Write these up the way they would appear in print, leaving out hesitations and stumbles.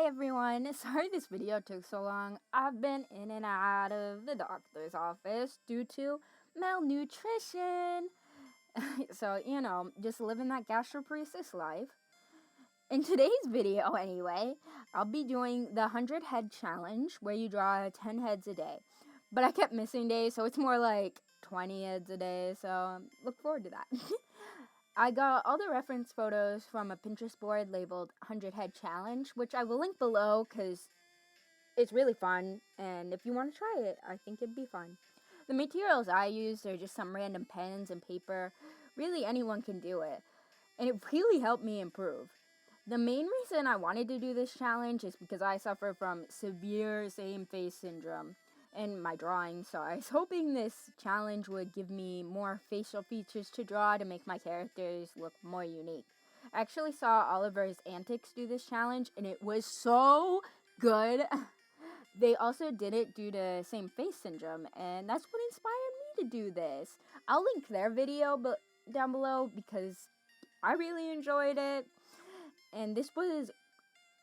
everyone, sorry this video took so long. I've been in and out of the doctor's office due to malnutrition. So, just living that gastroparesis life. In today's video, anyway, I'll be doing the 100 head challenge where you draw 10 heads a day. But I kept missing days, so it's more like 20 heads a day, so look forward to that. I got all the reference photos from a Pinterest board labeled 100 Head Challenge, which I will link below because it's really fun, and if you want to try it, I think it'd be fun. The materials I used are just some random pens and paper. Really, anyone can do it, and it really helped me improve. The main reason I wanted to do this challenge is because I suffer from severe same face syndrome in my drawing, so I was hoping this challenge would give me more facial features to draw to make my characters look more unique. I actually saw Oliver's Antics do this challenge, and it was so good. They also did it due to same face syndrome, and that's what inspired me to do this. I'll link their video down below because I really enjoyed it, and this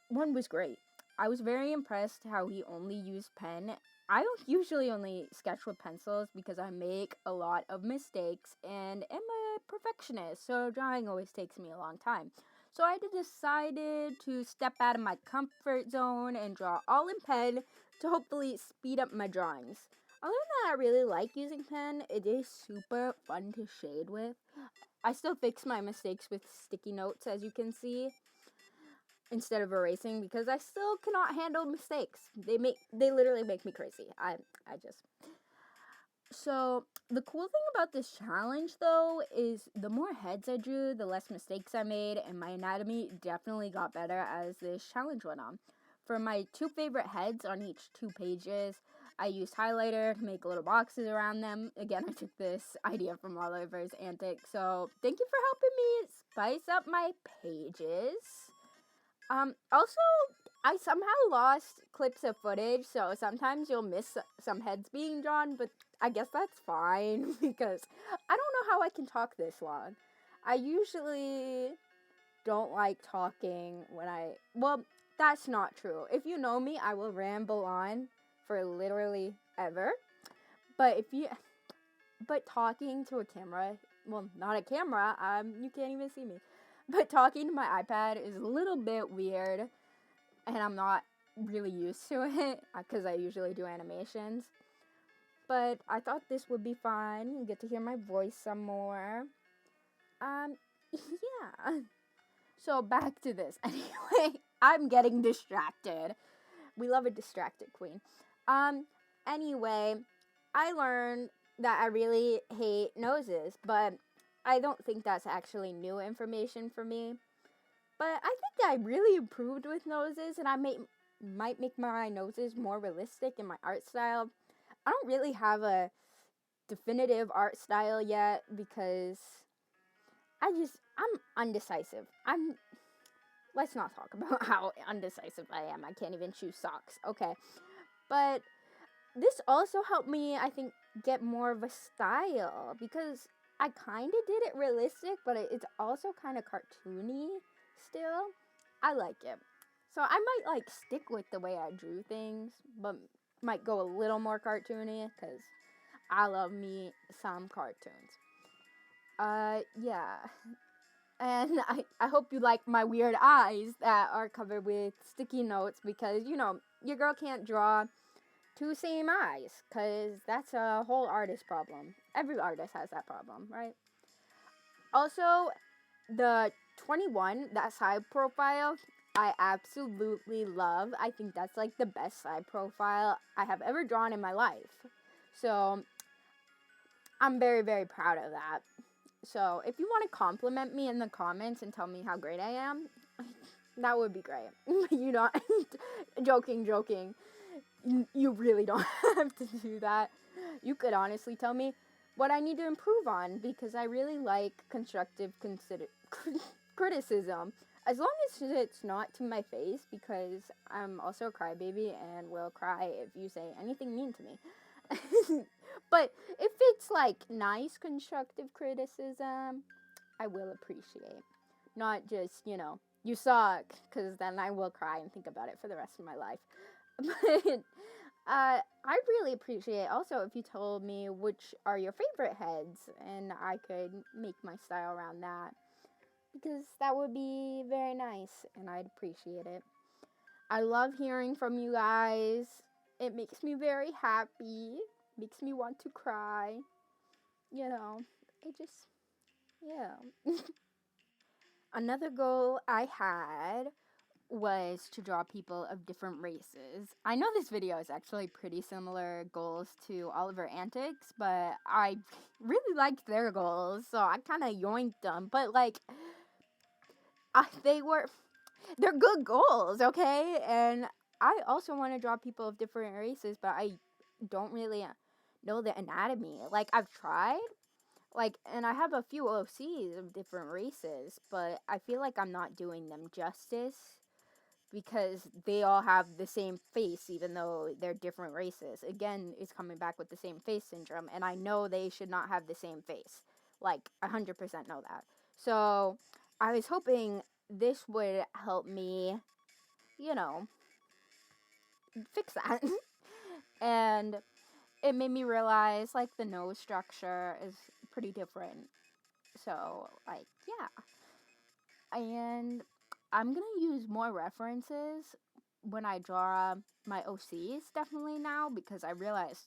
one was great. I was very impressed how he only used pen. I don't usually only sketch with pencils because I make a lot of mistakes and am a perfectionist, so drawing always takes me a long time. So I decided to step out of my comfort zone and draw all in pen to hopefully speed up my drawings. I learned that I really like using pen. It is super fun to shade with. I still fix my mistakes with sticky notes, as you can see, instead of erasing, because I still cannot handle mistakes. They literally make me crazy. So the cool thing about this challenge though is the more heads I drew, the less mistakes I made, and my anatomy definitely got better as this challenge went on. For my two favorite heads on each 2 pages, I used highlighter to make little boxes around them. Again, I took this idea from Oliver's Antics, so thank you for helping me spice up my pages. Also, I somehow lost clips of footage, so sometimes you'll miss some heads being drawn, but I guess that's fine, because I don't know how I can talk this long. I usually don't like talking well, that's not true. If you know me, I will ramble on for literally ever, but talking to a camera, well, not a camera, you can't even see me. But talking to my iPad is a little bit weird, and I'm not really used to it, because I usually do animations. But I thought this would be fun. You get to hear my voice some more. Yeah. So back to this. Anyway, I'm getting distracted. We love a distracted queen. Anyway, I learned that I really hate noses, but I don't think that's actually new information for me. But I think I really improved with noses, and I might make my noses more realistic in my art style. I don't really have a definitive art style yet because I'm undecisive. Let's not talk about how undecisive I am. I can't even choose socks. Okay. But this also helped me, I think, get more of a style because I kind of did it realistic, but it's also kind of cartoony still. I like it. So I might, stick with the way I drew things, but might go a little more cartoony, because I love me some cartoons. Yeah. And I hope you like my weird eyes that are covered with sticky notes, because, your girl can't draw 2 same eyes, because that's a whole artist problem. Every artist has that problem, right? Also, the 21, that side profile, I absolutely love. I think that's the best side profile I have ever drawn in my life. So I'm very, very proud of that. So if you want to compliment me in the comments and tell me how great I am, that would be great. Joking. You really don't have to do that. You could honestly tell me what I need to improve on, because I really like constructive criticism. As long as it's not to my face, because I'm also a crybaby and will cry if you say anything mean to me. But if it's nice constructive criticism, I will appreciate. Not just, You suck, because then I will cry and think about it for the rest of my life. But I really appreciate also if you told me which are your favorite heads, and I could make my style around that, because that would be very nice, and I'd appreciate it. I love hearing from you guys. It makes me very happy, makes me want to cry. You know, it just, yeah. Another goal I had was to draw people of different races. I know this video is actually pretty similar goals to Oliver Antics, but I really liked their goals, so I kind of yoinked them. But like, they're good goals, okay? And I also want to draw people of different races, but I don't really know the anatomy. Like, I've tried, like, and I have a few OCs of different races, but I feel like I'm not doing them justice, because they all have the same face even though they're different races. Again, it's coming back with the same face syndrome, and I know they should not have the same face. Like, 100% know that. So, I was hoping this would help me, you know, fix that. And it made me realize, like, the nose structure is pretty different. So, like, yeah. And I'm gonna use more references when I draw my OCs, definitely now, because I realized,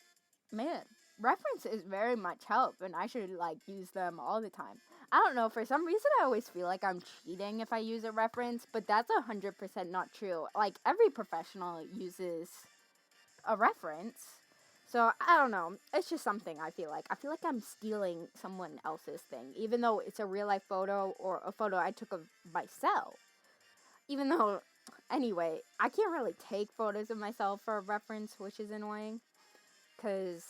man, references very much help, and I should, like, use them all the time. I don't know, for some reason I always feel like I'm cheating if I use a reference, but that's 100% not true. Like, every professional uses a reference. So, I don't know. It's just something I feel like. I feel like I'm stealing someone else's thing, even though it's a real life photo or a photo I took of myself. Even though, anyway, I can't really take photos of myself for a reference, which is annoying, because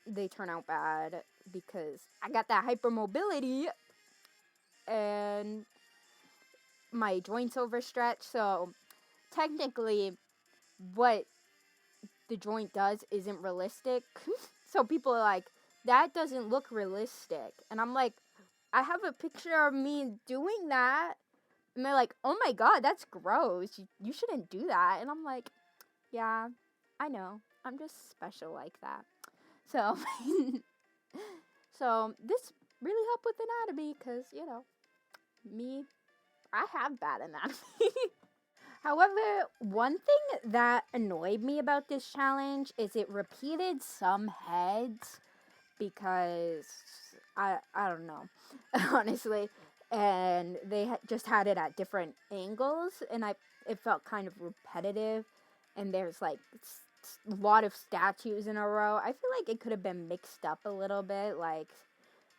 they turn out bad, because I got that hypermobility, and my joints overstretch, so technically, what the joint does isn't realistic. So people are like, that doesn't look realistic. And I'm like, I have a picture of me doing that. And they're like, oh my god, that's gross. You shouldn't do that. And I'm like, yeah, I know. I'm just special like that. So, so this really helped with anatomy, because, you know, me, I have bad anatomy. However, one thing that annoyed me about this challenge is it repeated some heads, because I don't know, honestly, and they just had it at different angles, and it felt kind of repetitive, and there's like a lot of statues in a row. I feel like it could have been mixed up a little bit, like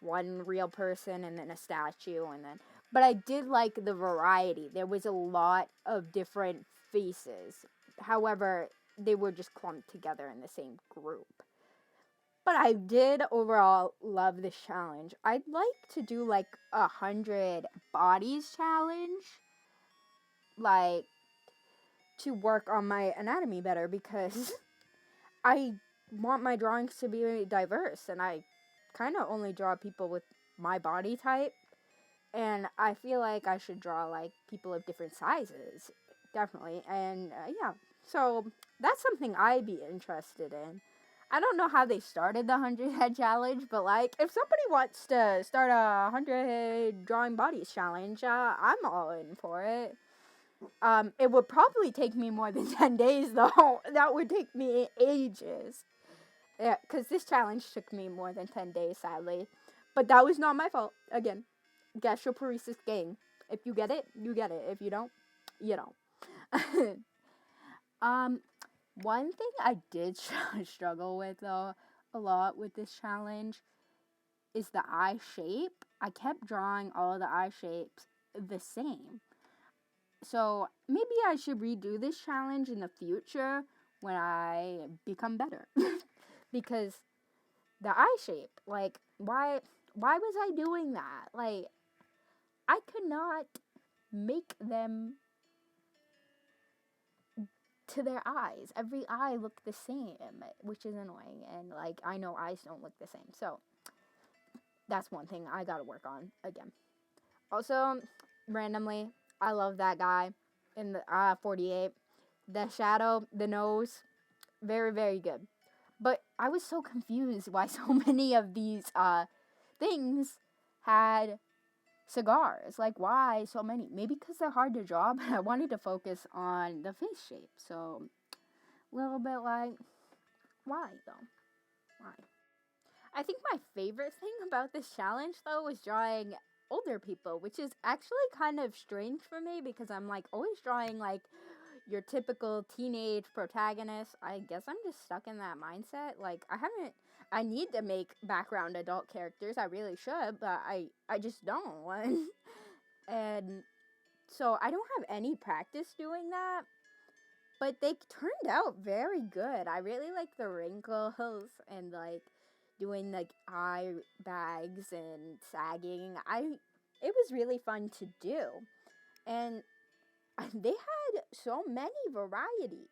one real person and then a statue, and then, but I did like the variety. There was a lot of different faces. However, they were just clumped together in the same group. But I did overall love this challenge. I'd like to do like 100 bodies challenge, like, to work on my anatomy better, because I want my drawings to be diverse, and I kind of only draw people with my body type, and I feel like I should draw like people of different sizes, definitely. And yeah, so that's something I'd be interested in. I don't know how they started the 100 head challenge, but like, if somebody wants to start a 100 head drawing bodies challenge, I'm all in for it. It would probably take me more than 10 days though. That would take me ages. Yeah, because this challenge took me more than 10 days, sadly. But that was not my fault. Again, gastroparesis gang. If you get it, you get it. If you don't, you don't. um, One thing I did struggle with, though, a lot with this challenge is the eye shape. I kept drawing all the eye shapes the same. So maybe I should redo this challenge in the future when I become better. Because the eye shape, like, why was I doing that? Like, I could not make them to their eyes. Every eye looked the same, which is annoying, and like, I know eyes don't look the same. So that's one thing I gotta work on again. Also, randomly, I love that guy in the 48. The shadow, the nose, very, very good. But I was so confused why so many of these things had cigars. Like, why so many? Maybe because they're hard to draw, but I wanted to focus on the face shape. So, a little bit like, why though? Why? I think my favorite thing about this challenge, though, was drawing older people, which is actually kind of strange for me because I'm like always drawing like your typical teenage protagonist. I guess I'm just stuck in that mindset. Like, I need to make background adult characters. I really should, but I just don't. And so I don't have any practice doing that. But they turned out very good. I really like the wrinkles and like doing like eye bags and sagging. It was really fun to do. And they had so many variety.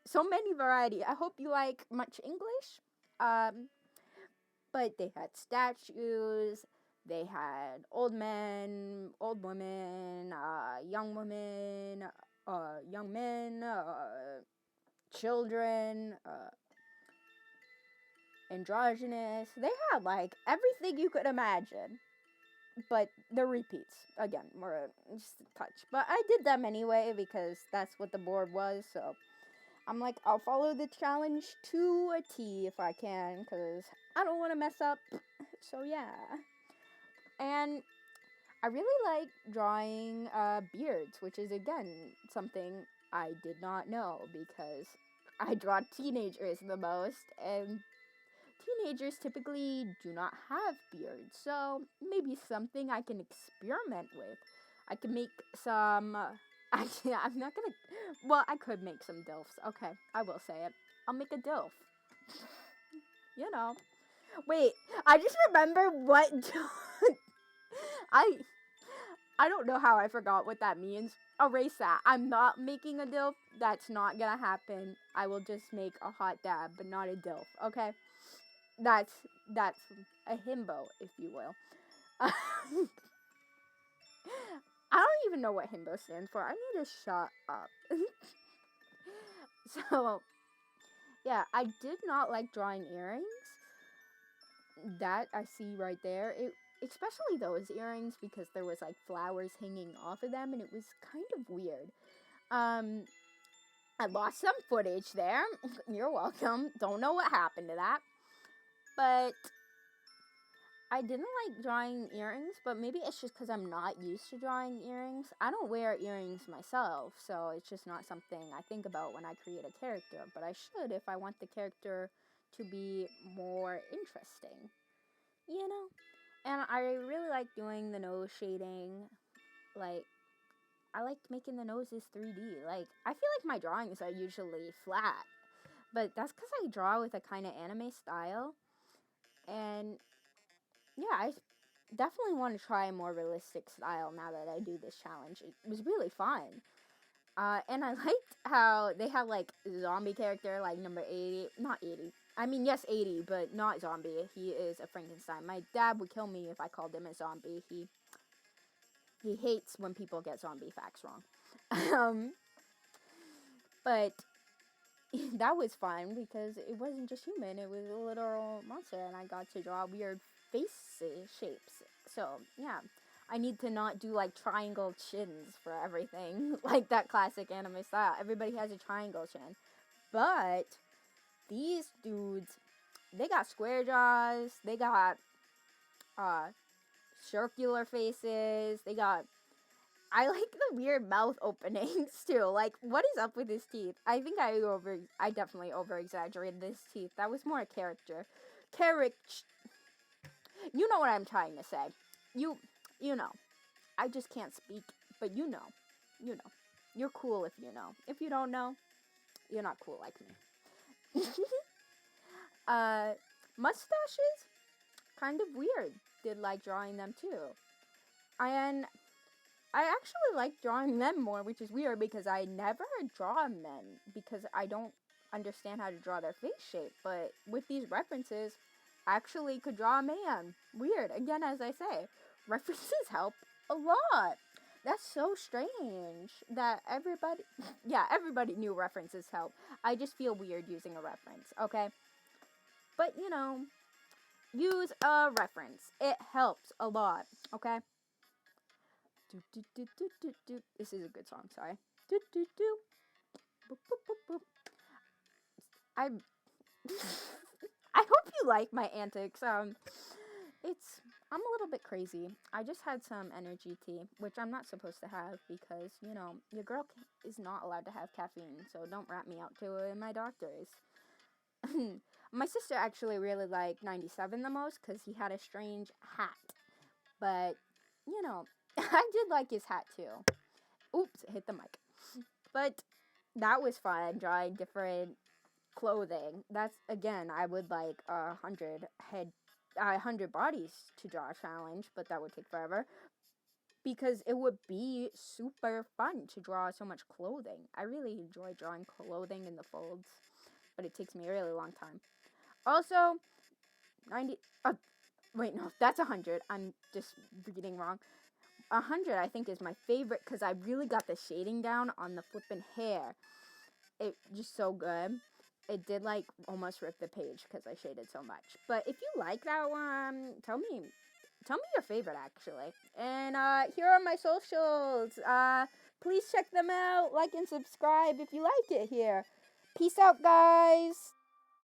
I hope you like much English. But they had statues, they had old men, old women, young women, young men, children, androgynous. They had like everything you could imagine. But the repeats, again, were just a touch. But I did them anyway because that's what the board was. So I'm like, I'll follow the challenge to a T if I can because I don't want to mess up. So yeah. And I really like drawing beards, which is, again, something I did not know because I draw teenagers the most, and teenagers typically do not have beards, so maybe something I can experiment with. I can make some, actually, I'm not gonna, well, I could make some DILFs. Okay, I will say it. I'll make a DILF. You know. Wait, I just remember what, I don't know how I forgot what that means. Erase that. I'm not making a DILF. That's not gonna happen. I will just make a hot dab, but not a DILF, okay? That's a himbo, if you will. I don't even know what himbo stands for. I need to shut up. So, yeah, I did not like drawing earrings. That I see right there. Especially those earrings because there was like flowers hanging off of them and it was kind of weird. I lost some footage there. You're welcome. Don't know what happened to that. But I didn't like drawing earrings, but maybe it's just because I'm not used to drawing earrings. I don't wear earrings myself, so it's just not something I think about when I create a character. But I should if I want the character to be more interesting, you know? And I really like doing the nose shading. Like, I like making the noses 3D. Like, I feel like my drawings are usually flat, but that's because I draw with a kind of anime style. And yeah, I definitely want to try a more realistic style now that I do this challenge. It was really fun. And I liked how they have like zombie character like number 80, not 80. I mean, yes, 80, but not zombie. He is a Frankenstein. My dad would kill me if I called him a zombie. He hates when people get zombie facts wrong. But that was fun because it wasn't just human, it was a literal monster, and I got to draw weird face shapes. So, yeah. I need to not do like triangle chins for everything, like that classic anime style. Everybody has a triangle chin. But these dudes, they got square jaws, they got circular faces, I like the weird mouth openings too. Like, what is up with his teeth? I think I definitely over exaggerated his teeth. That was more a character. You know what I'm trying to say. You know. I just can't speak, but you know. You're cool if you know. If you don't know, you're not cool like me. Mustaches, kind of weird. Did like drawing them too. And I actually like drawing them more, which is weird because I never draw men because I don't understand how to draw their face shape. But with these references, I actually could draw a man. Weird. Again, as I say, references help a lot. That's so strange that everybody, yeah, everybody knew references help. I just feel weird using a reference, okay? But, use a reference. It helps a lot, okay? Do, do, do, do, do, do. This is a good song, sorry. Do, do, do. Boop, boop, boop, boop. I I hope you like my antics. I'm a little bit crazy. I just had some energy tea, which I'm not supposed to have because, your girl is not allowed to have caffeine, so don't rat me out to it in my doctors. My sister actually really liked 97 the most because he had a strange hat. But, I did like his hat too. Oops, hit the mic. But that was fun, drawing different clothing. That's, again, I would like 100 bodies to draw a challenge, but that would take forever because it would be super fun to draw so much clothing. I really enjoy drawing clothing in the folds, but it takes me a really long time. Also, 90 wait, no, that's 100. I'm just reading wrong. 100 I think is my favorite because I really got the shading down on the flippin' hair. It just so good. It did like almost rip the page because I shaded so much. But if you like that one, tell me your favorite actually. And here are my socials. Please check them out. Like and subscribe if you like it here. Peace out, guys.